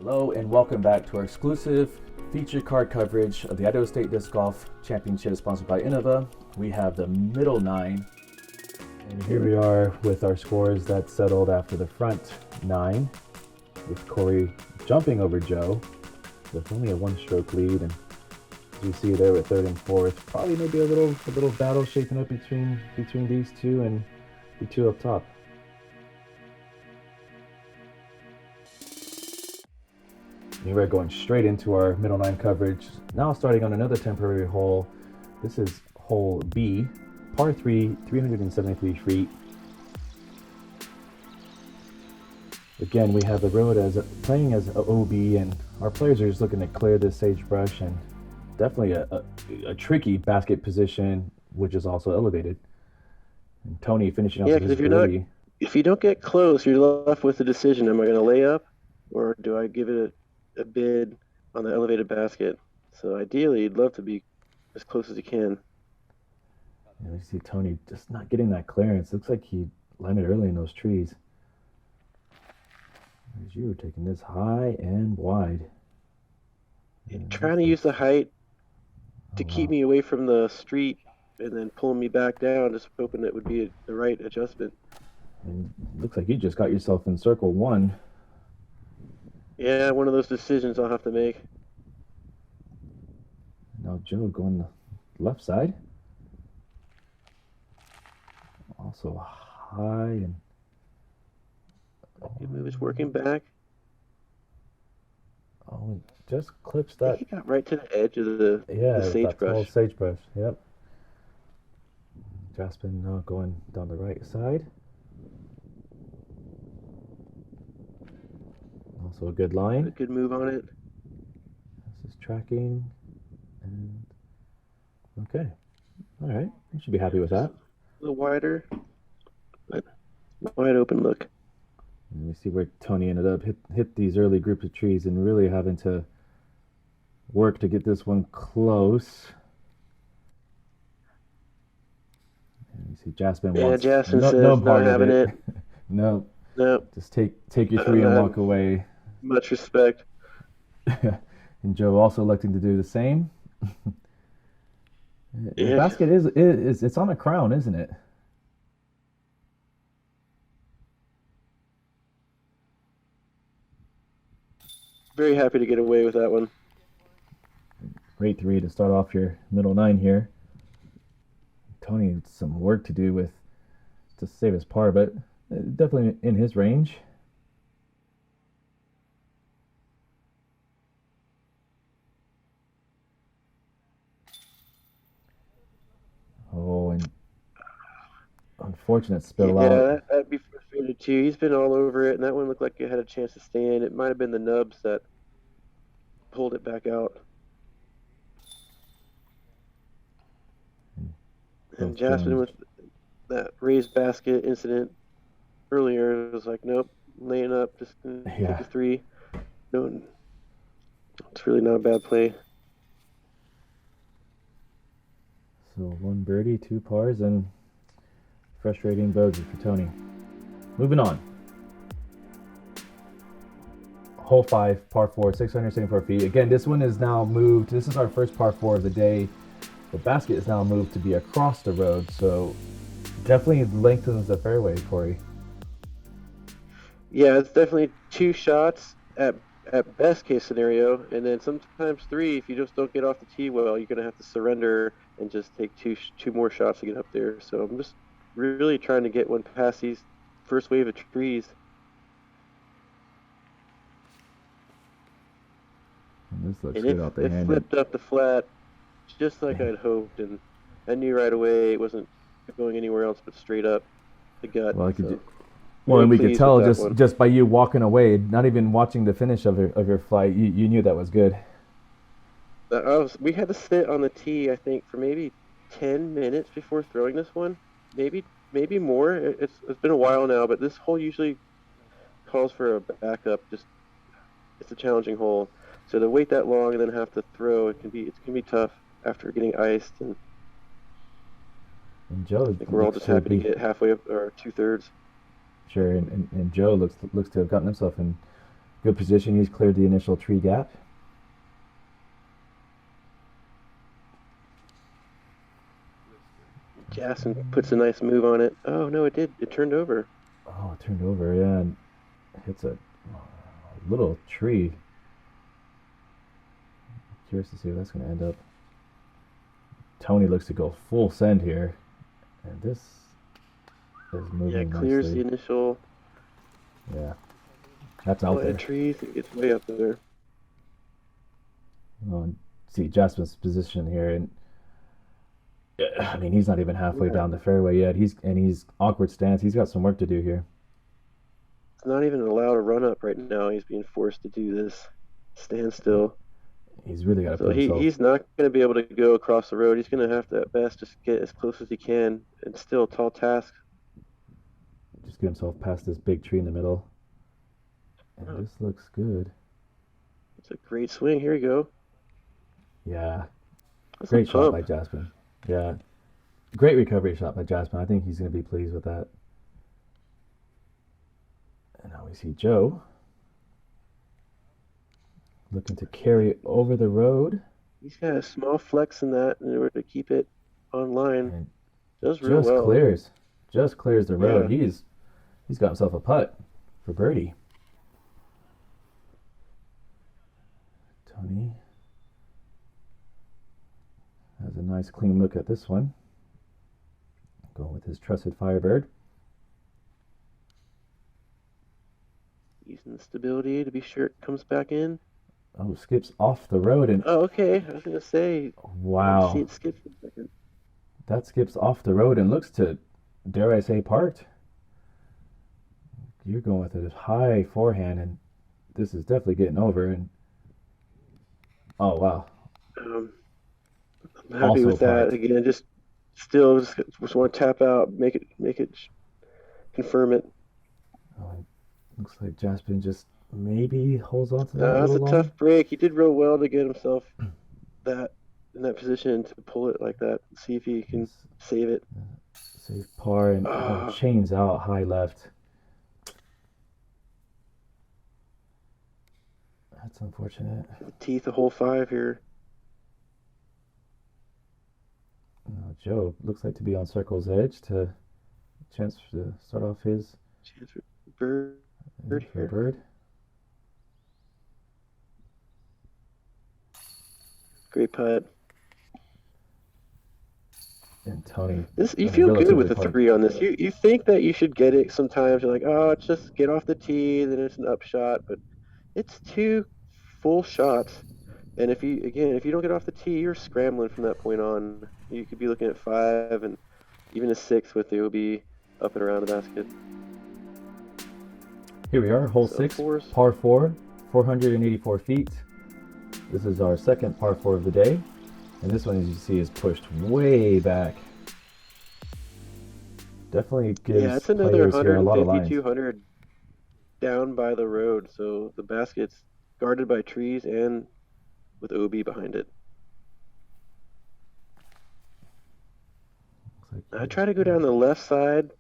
Hello and welcome back to our exclusive feature card coverage of the Idaho State Disc Golf Championship sponsored by Innova. We have the middle nine. And here we are with our scores that settled after the front nine, with Corey jumping over Joe with only a one-stroke lead. And as you see there with third and fourth, probably maybe a little battle shaping up between these two and the two up top. And we're going straight into our middle nine coverage. Now starting on another temporary hole. This is hole B, par 3, 373 feet. Again, we have the road playing as a OB, and our players are just looking to clear this sagebrush, and definitely a tricky basket position, which is also elevated. And Tony finishing off with his birdie. If you don't get close, you're left with the decision: am I going to lay up, or do I give it a bid on the elevated basket? So ideally, you'd love to be as close as you can. Yeah, you see Tony just not getting that clearance. Looks like he landed early in those trees. There's you taking this high and wide. Trying to use the height to keep me away from the street and then pulling me back down, just hoping it would be the right adjustment. And looks like you just got yourself in circle one. Yeah, one of those decisions I'll have to make. Now Joe going the left side. Also high and... Good move is working back. Oh, it just clips that. He got right to the edge of the sagebrush. Sagebrush, yep. Jaspin now going down the right side. Also a good line. A good move on it. This is tracking. And okay. All right. You should be happy with that. A little wider. But wide open look. And we see where Tony ended up. Hit these early groups of trees and really having to work to get this one close. And you see Jaspin wants Jaspin says no part of it. No. No. Just take your three and walk away. Much respect. And Joe also electing to do the same. The basket is it's on a crown, isn't it? Very happy to get away with that one. Great three to start off your middle nine here. Tony had some work to do to save his par, but definitely in his range. Oh, and unfortunate spill out. Yeah, that'd be frustrating too. He's been all over it, and that one looked like it had a chance to stand. It might have been the nubs that pulled it back out. And Jaspin with that raised basket incident earlier, it was like, nope, laying up, just take a three. No, it's really not a bad play. So one birdie, two pars, and frustrating bogey for Tony. Moving on. Hole 5, par 4, 674 feet. Again, this one is now moved. This is our first par 4 of the day. The basket is now moved to be across the road, so definitely lengthens the fairway, Corey. Yeah, it's definitely two shots at best case scenario, and then sometimes three if you just don't get off the tee well. You're going to have to surrender and just take two more shots to get up there. So I'm just really trying to get one past these first wave of trees. And this looks good out there. It flipped up the flat just like I'd hoped, and I knew right away it wasn't going anywhere else but straight up the gut. Well, and we could tell just by you walking away, not even watching the finish of your flight, you knew that was good. We had to sit on the tee, I think, for maybe 10 minutes before throwing this one, maybe more. It's been a while now, but this hole usually calls for a backup. It's a challenging hole, so to wait that long and then have to throw, it can be tough after getting iced. And Joe, I think we're all just happy to get halfway up or 2/3. Sure, and Joe looks to have gotten himself in Good position. He's cleared the initial tree gap. Jasmine puts a nice move on it. Oh no, it did. It turned over. Oh, it turned over, yeah, and hits a little tree. Curious to see where that's going to end up. Tony looks to go full send here, and this is moving Yeah, clears nicely. the initial Yeah, that's out there. trees. It gets way up there. Oh, and see Jasper's position here, and I mean he's not even halfway Yeah. down the fairway yet. He's awkward stance. He's got some work to do here. It's not even allowed to run up right now. He's being forced to do this standstill. He's really got to So put himself. he's not going to be able to go across the road. He's going to have to at best just get as close as he can. And still a tall task. Just get himself past this big tree in the middle. And Oh. this looks good. It's a great swing. Here we go. Yeah, That's great a shot pump. by Jasper. Yeah, great recovery shot by Jasper. I think he's going to be pleased with that. And now we see Joe looking to carry over the road. He's got a small flex in that in order to keep it on line. And Does real just well. clears the road. Yeah. He's got himself a putt for birdie. Tony has a nice clean look at this one. Going with his trusted Firebird. Using the stability to be sure it comes back in. Oh, skips off the road and Oh, okay. I was going to say, wow, see it skip for a second. that skips off the road and looks to, dare I say, parked. You're going with a high forehand, and this is definitely getting over. And oh wow, I'm happy Also with that. parked. Again, just still just want to tap out, make it, confirm it. Oh, looks like Jaspin just maybe holds on to that a That's a little long. tough break. He did real well to get himself that in that position to pull it like that. See if he can save it. Safe par and chains out high left. That's unfortunate. Teeth a hole 5 here. Joe looks like to be on circle's edge to chance to start off his Chance for bird for here. bird. Great putt. And Tony. This you a feel good relatively with the parked. 3 on this. You think that you should get it sometimes. You're like, oh, it's just get off the tee, then it's an upshot, but it's 2 full shots. And if you don't get off the tee, you're scrambling from that point on. You could be looking at 5 and even a 6 with the OB up and around the basket. Here we are, hole So 6, fours. par 4, 484 feet. This is our second par 4 of the day. And this one, as you see, is pushed way back. Definitely gives Yeah, it's another players here a lot of 150, lines. 200 down by the road. So the basket's guarded by trees and with OB behind it. Looks like I try to go down the left side.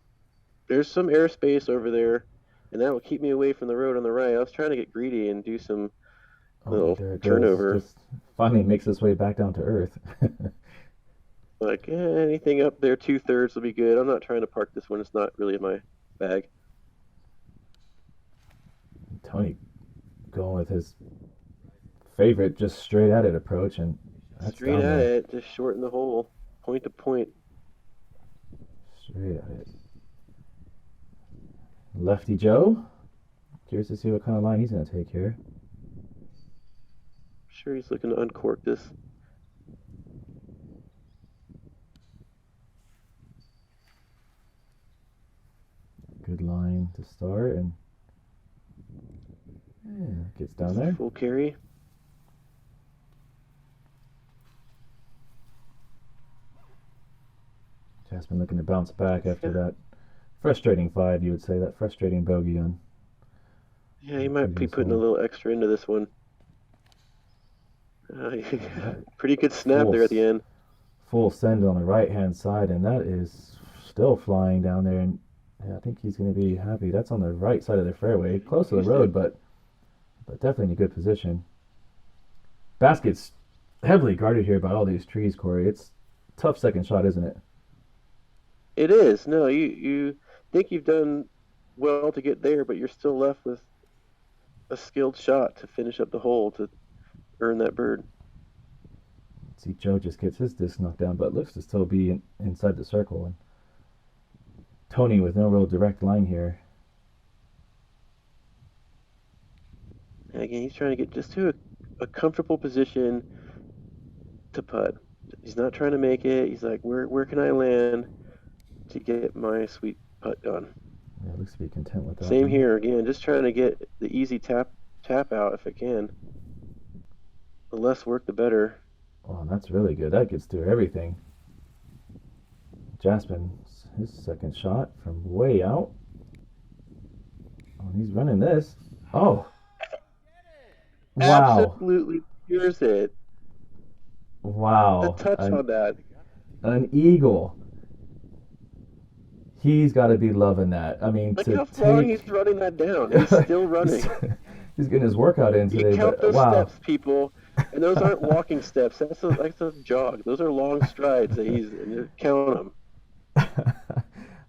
There's some airspace over there, and that will keep me away from the road on the right. I was trying to get greedy and do some little there it goes. turnover. Just finally makes its way back down to earth. Like, anything up there 2/3 will be good. I'm not trying to park this one. It's not really in my bag. Tony going with his favorite, just straight at it approach, and that's Straight down at there. it, just shorten the hole, point to point. Straight at it. Lefty Joe. Curious to see what kind of line he's going to take here. Sure, he's looking to uncork this. Good line to start, and yeah, gets down there. Full carry. Jasmine looking to bounce back after that frustrating 5, you would say, that frustrating bogey on. Yeah, he might be previous putting a hole. little extra into this one. Pretty good snap there at the end. Full send on the right hand side, and that is still flying down there, and yeah, I think he's going to be happy. That's on the right side of the fairway, close to the road, but but definitely in a good position. Basket's heavily guarded here by all these trees, Corey. It's a tough second shot, isn't it? It is. No, you think you've done well to get there, but you're still left with a skilled shot to finish up the hole to earn that bird. See, Joe just gets his disc knocked down, but looks to still be inside the circle. And Tony with no real direct line here. And again, he's trying to get just to a comfortable position to putt. He's not trying to make it. He's like, where can I land to get my sweet putt done? Yeah, looks to be content with that. Same here again, just trying to get the easy tap out if I can. The less work, the better. Oh, that's really good. That gets through everything. Jaspin's his second shot from way out. Oh, he's running this. Oh. Wow. Absolutely hears it. Wow. The touch on that. An eagle. He's got to be loving that. I mean, look how long he's running that down. He's still running. He's getting his workout in today. You count those wow. steps, people, and those aren't walking steps. That's a jog. Those are long strides that and you count them.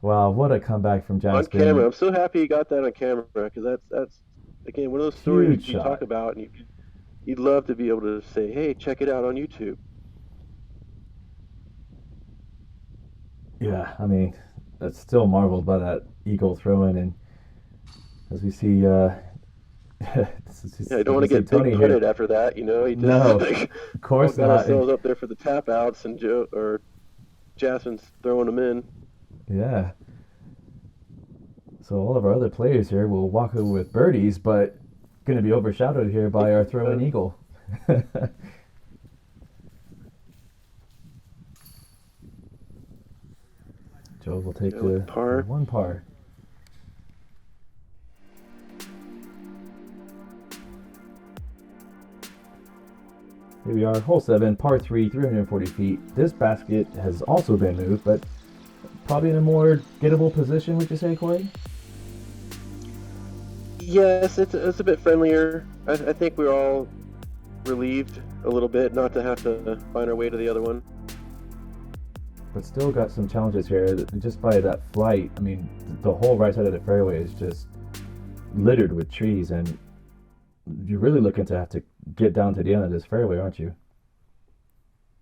Wow, what a comeback from Jaspin. On camera. I'm so happy he got that on camera because that's again one of those stories you talk about, and you'd love to be able to say, "Hey, check it out on YouTube." Yeah, I mean, that's still marveled by that eagle throw-in, and as we see, yeah, I don't want to get big putted after that, you know. No, of course not. Ourselves up there for the tap outs, and Jaspin's throwing them in. Yeah. So all of our other players here will walk away with birdies, but going to be overshadowed here by our throw-in eagle. Joe will take the one par. Here we are, hole 7, par 3, 340 feet. This basket has also been moved, but probably in a more gettable position, would you say, Corey? Yes, it's a bit friendlier. I think we're all relieved a little bit not to have to find our way to the other one. But still got some challenges here. Just by that flight, I mean, the whole right side of the fairway is just littered with trees, and you're really looking to have to get down to the end of this fairway, aren't you?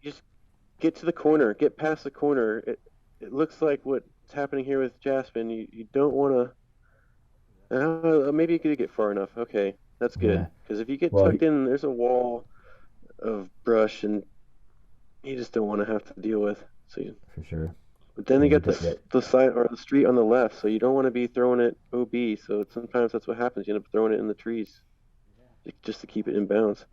Just get to the corner, get past the corner. It looks like what's happening here with Jaspin. You don't want to. Maybe you could get far enough. Okay, that's good. Because if you get tucked in, there's a wall of brush, and you just don't want to have to deal with. So for sure. But then you got the side or the street on the left, so you don't want to be throwing it OB. So sometimes that's what happens. You end up throwing it in the trees, just to keep it in bounds.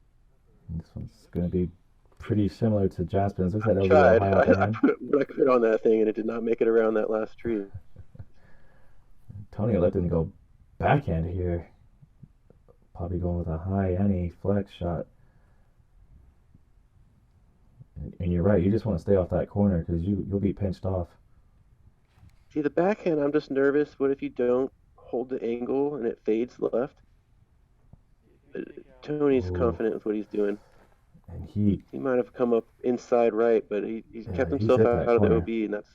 This one's going to be pretty similar to Jaspin's. Looks like I put what I could on that thing, and it did not make it around that last tree. Tony let him go backhand here. Probably going with a high anti-flex shot. And you're right, you just want to stay off that corner because you'll be pinched off. See, the backhand, I'm just nervous. What if you don't hold the angle and it fades left? Tony's confident with what he's doing. And he might have come up inside right, but he's kept himself out of the OB, and that's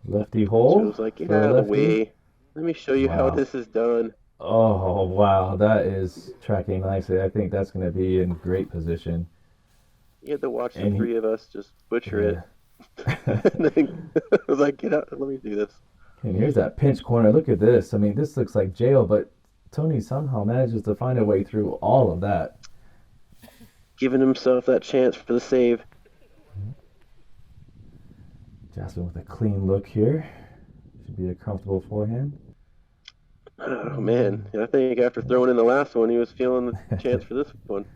lefty hole. So it was like, get out of the way. Let me show you how this is done. Oh, wow. That is tracking nicely. I think that's going to be in great position. You had to watch the three of us just butcher it. And then I was like, get out. Let me do this. And here's that pinch corner. Look at this. I mean, this looks like jail, but Tony somehow manages to find a way through all of that. Giving himself that chance for the save. Jaspin with a clean look here. Should be a comfortable forehand. Oh, man. I think after throwing in the last one, he was feeling the chance for this one.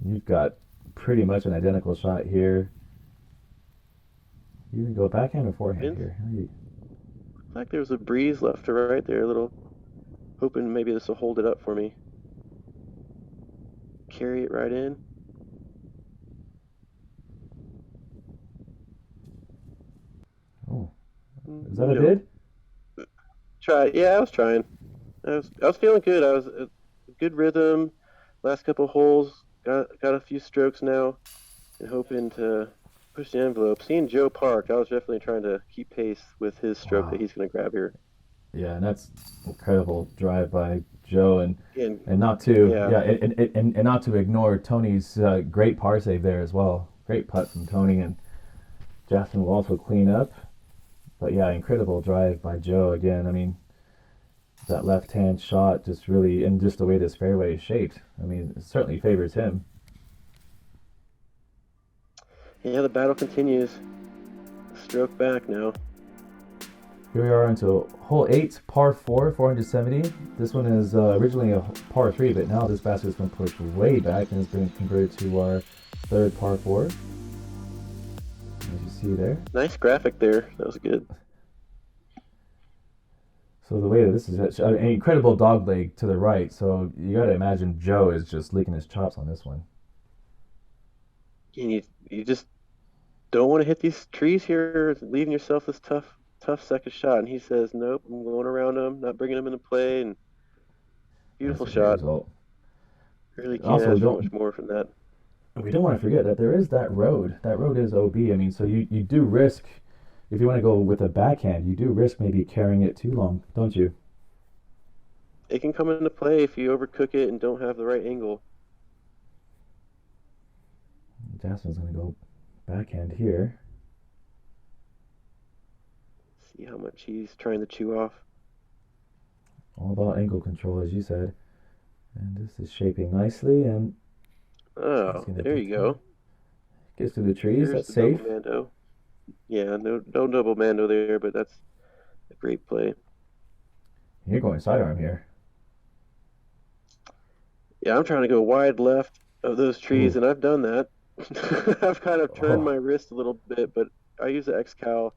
You've got pretty much an identical shot here. You can go backhand or forehand here. Looks like there was a breeze left to right there. A little, hoping maybe this will hold it up for me. Carry it right in. Oh. Is that a bid? Try. Yeah, I was trying. I was feeling good. I was good rhythm. Last couple holes, got a few strokes now, and hoping to push the envelope. Seeing Joe Park, I was definitely trying to keep pace with his stroke that Wow. he's going to grab here. Yeah, and that's incredible drive by Joe, And and not to yeah, yeah, and not to ignore Tony's great par save there as well. Great putt from Tony, and Jasmine will also clean up. But yeah, incredible drive by Joe again. I mean, that left hand shot just really, and just the way this fairway is shaped. I mean, it certainly favors him. yeah, the battle continues. Stroke back now. Here we are into hole 8, par 4, 470. This one is originally a par 3, but now this basket's been pushed way back and has been converted to our third par 4. As you see there. Nice graphic there. That was good. So the way that this is an incredible dog leg to the right, so you got to imagine Joe is just licking his chops on this one. And you just don't want to hit these trees here, leaving yourself this tough second shot. And he says, nope, I'm going around them, not bringing them into play. And That's beautiful a great shot. result. Really can't Also, ask for much more from that. we don't want to forget that there is that road. That road is OB. I mean, so you do risk, if you want to go with a backhand, you do risk maybe carrying it too long, don't you? It can come into play if you overcook it and don't have the right angle. Jasmine's going to go backhand here. See how much he's trying to chew off. All about angle control, as you said. And this is shaping nicely, and Oh, there you go. gets to the trees. There's That's the safe. double mando. Yeah, no double mando there, but that's a great play. You're going sidearm here. Yeah, I'm trying to go wide left of those trees, Ooh. and I've done that. I've kind of turned Oh, my wrist a little bit, but I use the X-Cal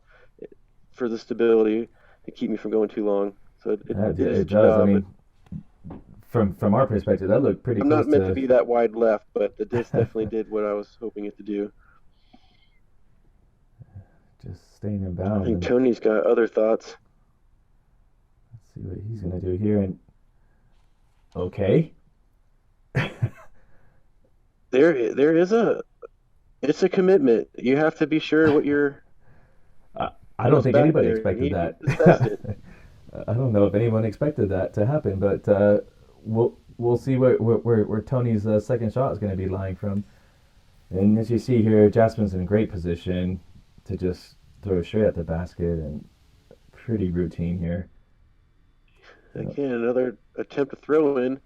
for the stability to keep me from going too long. So it did its it does. I job, but mean, from our perspective, that looked pretty I'm close not meant to to. be that wide left, but the disc definitely did what I was hoping it to do. Just staying in I bounds, think and Tony's got other thoughts. let's see what he's gonna do here. And okay, There is it's a commitment. You have to be sure what you're I don't what's think back anybody there, and expected he that. assessed it. I don't know if anyone expected that to happen, but we'll see where Tony's second shot is going to be lying from. And as you see here, Jasmine's in great position to just throw straight at the basket, and pretty routine here. Again, another attempt to throw in.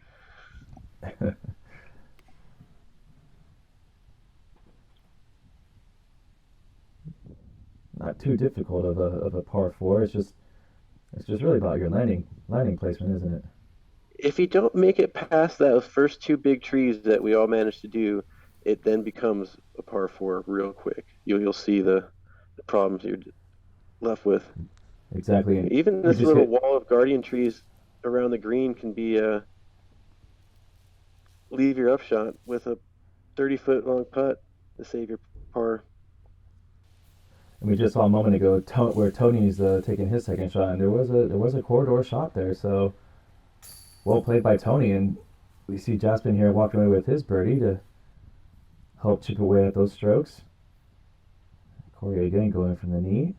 Not too difficult of a par four. It's just really about your landing placement, isn't it? If you don't make it past those first two big trees that we all managed to do, it then becomes a par four real quick. You'll see the problems you're left with. Exactly, and Even you this just little hit. wall of guardian trees around the green can be leave your upshot with a 30-foot long putt to save your par. And we just saw a moment ago where Tony's taking his second shot, and there was a corridor shot there. So well played by Tony, and we see Jasmine here walking away with his birdie to help chip away at those strokes. Corey again going from the knee.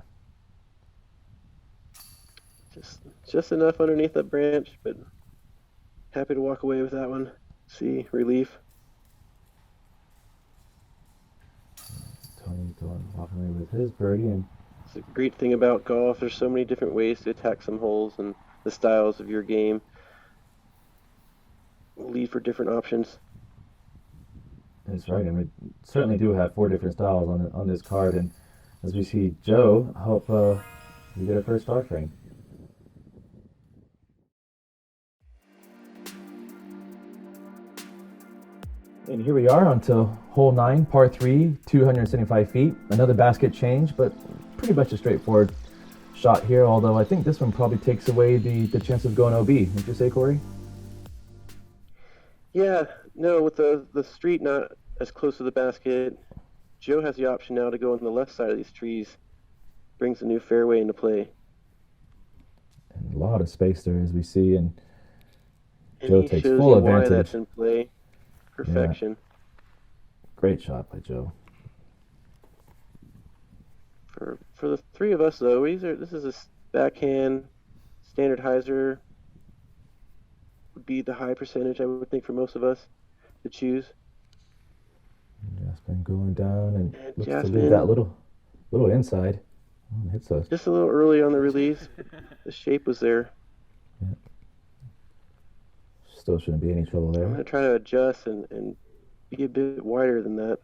Just enough underneath that branch, but happy to walk away with that one. See, relief. Tony going walking away with his birdie, and It's a great thing about golf. There's so many different ways to attack some holes, and the styles of your game lead for different options. that's right. And we certainly do have 4 different styles on this card, and as we see Joe help you get a first star frame. And here we are onto hole 9, par 3, 275 feet. Another basket change, but pretty much a straightforward shot here, although I think this one probably takes away the chance of going OB. Would you say, Corey? Yeah, no, with the street not as close to the basket, Joe has the option now to go on the left side of these trees. Brings a new fairway into play. And a lot of space there, as we see, and And Joe he takes shows full you why advantage. that's in play. Perfection. Great shot by Joe. For the three of us though, this is a backhand standard hyzer. Would be the high percentage I would think for most of us to choose. Jasmine going down and looks to leave Jasmine, that little inside. Hits a just a little early on the release. The shape was there. Still shouldn't be any trouble I'm there. going to try to adjust and be a bit wider than that.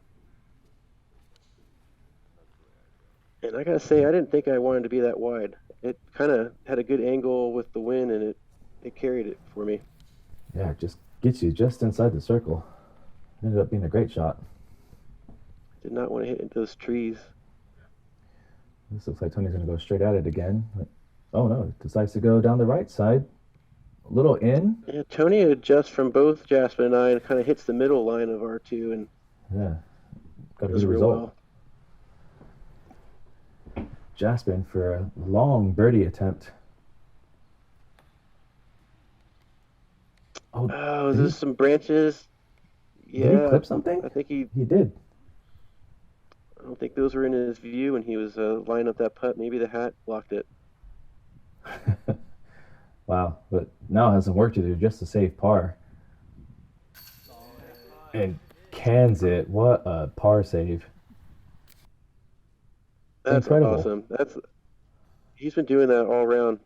And I got to say, I didn't think I wanted to be that wide. It kind of had a good angle with the wind, and it carried it for me. Yeah, it just gets you just inside the circle. Ended up being a great shot. Did not want to hit into those trees. This looks like Tony's going to go straight at it again. But, oh no, decides to go down the right side. A little in. Yeah, Tony adjusts from both Jasmine and I and kind of hits the middle line of R2 and Yeah, got a does good real result. well. Jasmine for a long birdie attempt. Oh, there's some branches. Yeah. Did he clip something? I think he did. I don't think those were in his view when he was lining up that putt. Maybe the hat blocked it. Wow, but now has some work to do just to save par. And cans it. What a par save. That's incredible. Awesome. He's been doing that all around.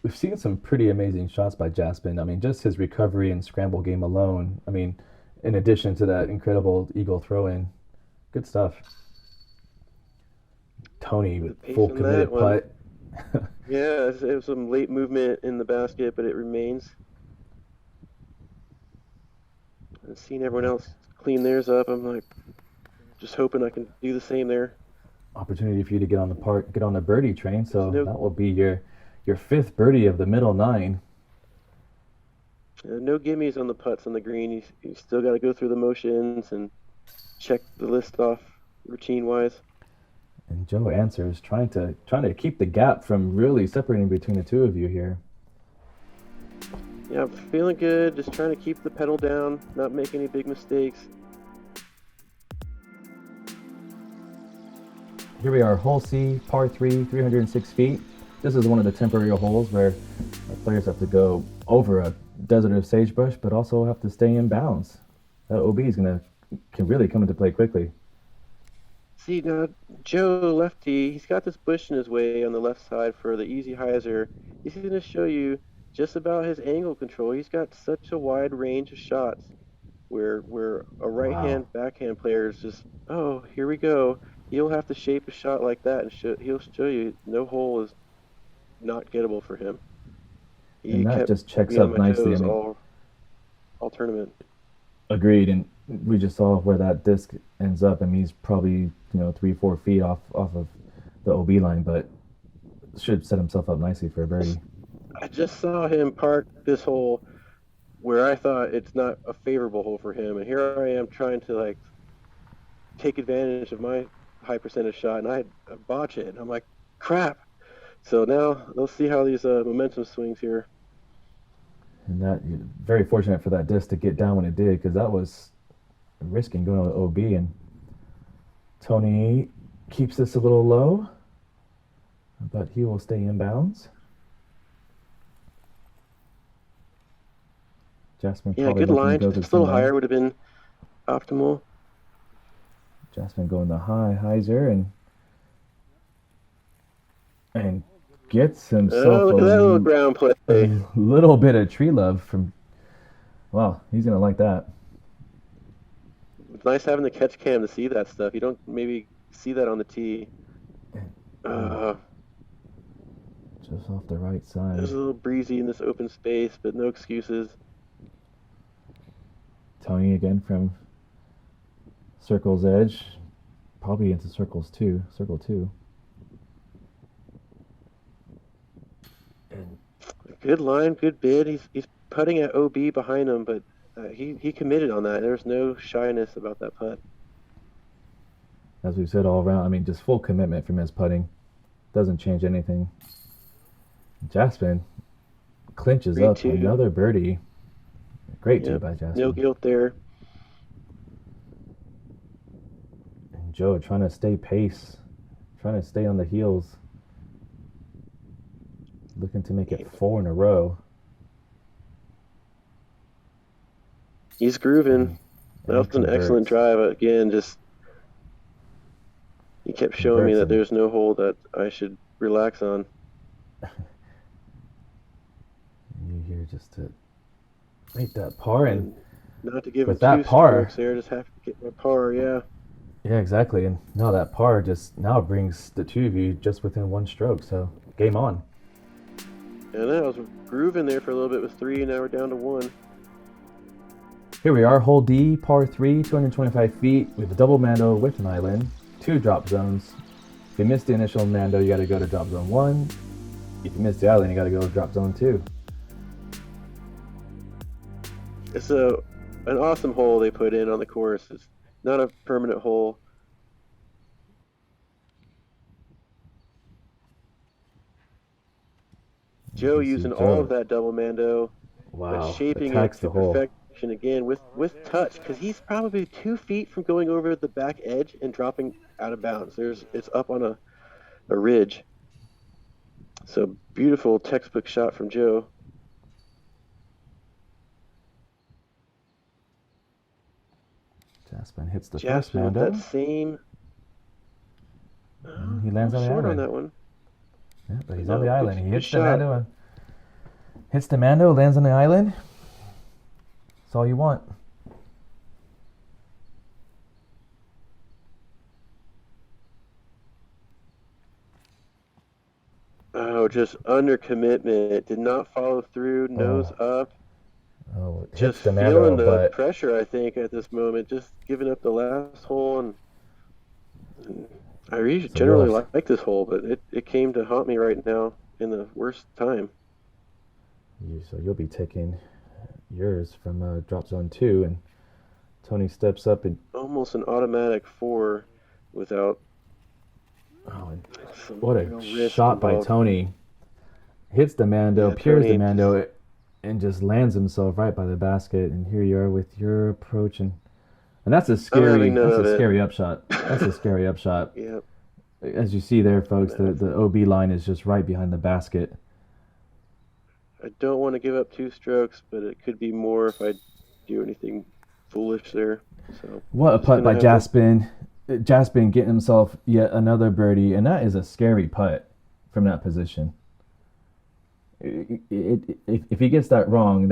We've seen some pretty amazing shots by Jasmine. I mean, just his recovery and scramble game alone. I mean, in addition to that incredible eagle throw-in. Good stuff. Tony with full committed putt. Yeah, it was some late movement in the basket, but it remains. I've seen everyone else clean theirs up. I'm like, just hoping I can do the same there. Opportunity for you to get on the birdie train. So that will be your fifth birdie of the middle nine. No gimmies on the putts on the green. You still got to go through the motions and check the list off routine-wise. And Joe answers, trying to keep the gap from really separating between the two of you here. Yeah, I'm feeling good. Just trying to keep the pedal down, not make any big mistakes. Here we are, hole C, par 3, 306 feet. This is one of the temporary holes where our players have to go over a desert of sagebrush, but also have to stay in bounds. That OB can really come into play quickly. See, now, Joe lefty, he's got this bush in his way on the left side for the easy hyzer. He's going to show you just about his angle control. He's got such a wide range of shots where a right-hand, backhand player is just, oh, here we go. He'll have to shape a shot like that, and he'll show you no hole is not gettable for him. And that just checks up nicely. All tournament. Agreed, and we just saw where that disc ends up, and he's probably 3-4 feet off of the OB line, but should set himself up nicely for a birdie. I just saw him park this hole where I thought it's not a favorable hole for him, and here I am trying to take advantage of my high percentage shot, and I botch it, and I'm like, crap. So now let's see how these momentum swings here. And that, very fortunate for that disc to get down when it did, because that was risking going to the OB. And Tony keeps this a little low, but he will stay in bounds. Jasmine good line. Just a little higher would have been optimal. Jasmine going the high hyzer and gets himself look at that little ground play. A little bit of tree love from. Wow, he's gonna like that. It's nice having the catch cam to see that stuff. You don't maybe see that on the tee. Just off the right side. It was a little breezy in this open space, but no excuses. Tony again from circle's edge, probably into circle 2. Good line, good bid. He's putting at OB behind him, but he committed on that. There's no shyness about that putt. As we've said all around, I mean, just full commitment from his putting. Doesn't change anything. Jasmine clinches up 3-2. another birdie. Great tee Yep. by Jasper. No guilt there. And Joe trying to stay pace, trying to stay on the heels. Looking to make it 4 in a row. He's grooving. That was an excellent drive. Again, just he kept showing me that there's no hole that I should relax on. You here just to make that par, and not to give with it that two par strokes there, just have to get my par. Yeah. Yeah, exactly. And now that par just now brings the two of you just within 1 stroke. So game on. And I was grooving there for a little bit with 3, and now we're down to 1. Here we are, hole D, par 3, 225 feet. We have a double Mando with an island, 2 drop zones. If you missed the initial Mando, you got to go to drop zone 1. If you missed the island, you got to go to drop zone 2. It's an awesome hole they put in on the course. It's not a permanent hole. Joe using all of that double Mando, but shaping it to perfection again with touch, because he's probably 2 feet from going over the back edge and dropping out of bounds. It's up on a ridge. So beautiful textbook shot from Joe. Jasper hits the first Mando. That same. He lands on the island. On that one. Yeah, but he's on the island. He hits the Mando. Hits the Mando, lands on the island. That's all you want. Oh, just under commitment. Did not follow through. Nose up. Oh, just the Mando, feeling the pressure, I think, at this moment. Just giving up the last hole, and I generally like this hole, but it came to haunt me right now in the worst time. So you'll be taking yours from drop zone 2, and Tony steps up and almost an automatic 4 without. Oh, what a shot by Tony! Hits the Mando, peers the Mando, and just lands himself right by the basket. And here you are with your approach, and that's a scary upshot. That's a scary upshot. Yeah. As you see there, folks, the OB line is just right behind the basket. I don't want to give up 2 strokes, but it could be more if I do anything foolish there. So what a putt by Jaspin. Jaspin getting himself yet another birdie, and that is a scary putt from that position. If he gets that wrong,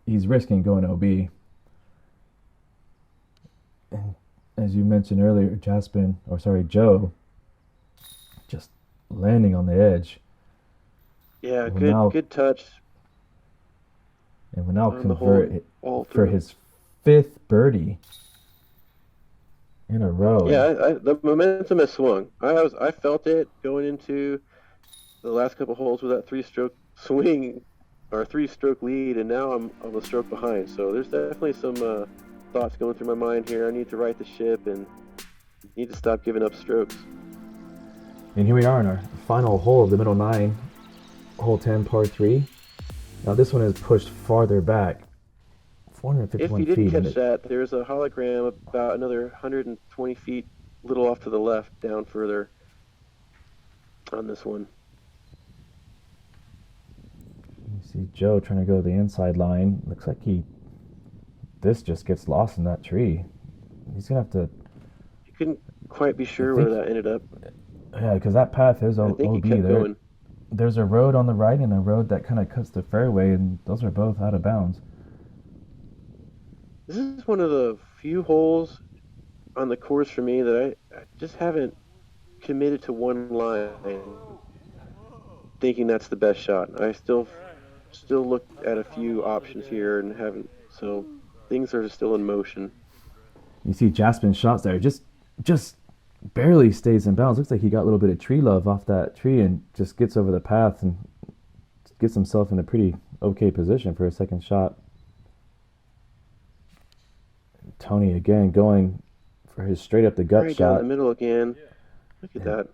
he's risking going OB. And as you mentioned earlier, Joe, just landing on the edge. Yeah, good touch. And will now convert it for his 5th birdie in a row. Yeah, the momentum has swung. I felt it going into the last couple holes with that 3-stroke swing or 3-stroke lead, and now I'm a stroke behind. So there's definitely some thoughts going through my mind here. I need to right the ship and need to stop giving up strokes. And here we are in our final hole of the middle 9, hole 10, par 3. Now this one is pushed farther back, 451 feet. If you didn't catch that, there's a hologram about another 120 feet, a little off to the left, down further on this one. You see Joe trying to go to the inside line. Looks like this just gets lost in that tree. He's going to have to... You couldn't quite be sure where that ended up. Yeah, because that path is OB there. There's a road on the right and a road that kind of cuts the fairway, and those are both out of bounds. This is one of the few holes on the course for me that I just haven't committed to one line thinking that's the best shot. I still look at a few options here and haven't, so things are still in motion. You see Jaspin's shots there, just barely stays in bounds. Looks like he got a little bit of tree love off that tree and just gets over the path and gets himself in a pretty okay position for a second shot. Tony again going for his straight up the gut right shot. Down the middle again. Look at that.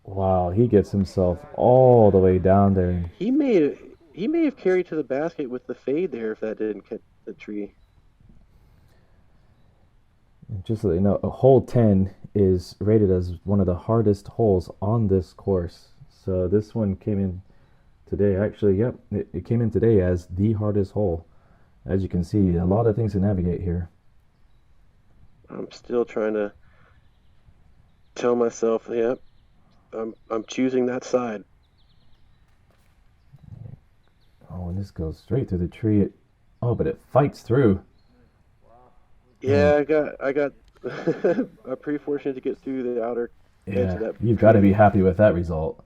Wow, he gets himself all the way down there. He made he may have carried to the basket with the fade there if that didn't catch the tree. Just so you know, a hole 10 is rated as one of the hardest holes on this course. So this one came in today. Actually, yep, it came in today as the hardest hole. As you can see, a lot of things to navigate here. I'm still trying to tell myself, yep, I'm choosing that side. Oh, and this goes straight through the tree. Oh, but it fights through. Yeah, I got I'm pretty fortunate to get through the outer edge Yeah, of that you've got to tree. be happy with that result.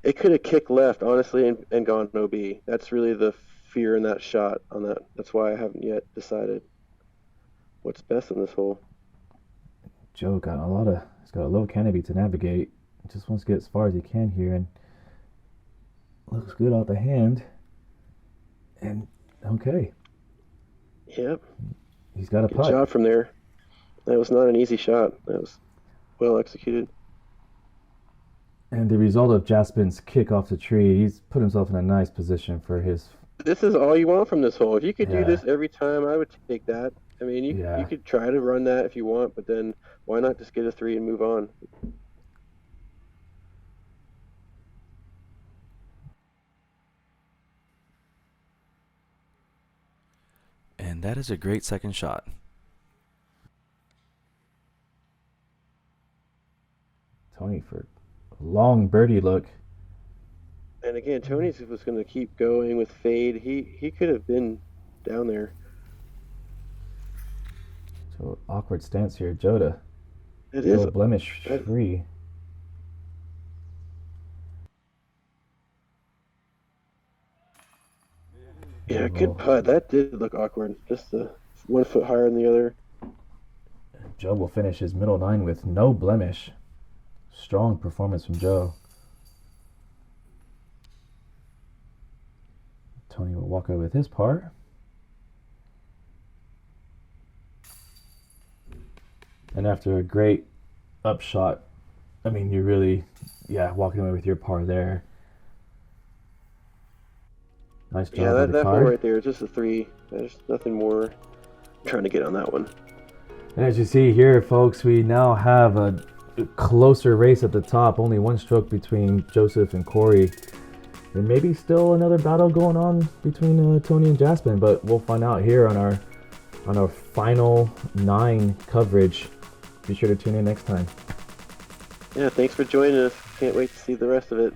It could have kicked left, honestly, and gone OB. That's really the fear in that shot on that. That's why I haven't yet decided what's best in this hole. Joe got he's got a low canopy to navigate. Just wants to get as far as he can here, and looks good off the hand. And okay, Yep. he's got a Good putt. job from there. That was not an easy shot. That was well executed. And the result of Jaspin's kick off the tree, he's put himself in a nice position for his. This is all you want from this hole. If you could do Yeah. this every time, I would take that. I mean, Yeah. you could try to run that if you want, but then why not just get a 3 and move on? And that is a great second shot. Tony for a long birdie look. And again, Tony was going to keep going with fade. He could have been down there. So awkward stance here, Joda. It is. Little blemish free. Yeah, good putt. That did look awkward. Just 1 foot higher than the other. Joe will finish his middle 9 with no blemish. Strong performance from Joe. Tony will walk away with his par. And after a great upshot, I mean, you're really, walking away with your par there. Nice job Yeah, with the that hole card. right there is just a 3. There's nothing more I'm trying to get on that one. And as you see here, folks, we now have a closer race at the top. Only 1 stroke between Joseph and Corey. There may be still another battle going on between Tony and Jaspin, but we'll find out here on our final 9 coverage. Be sure to tune in next time. Yeah, thanks for joining us. Can't wait to see the rest of it.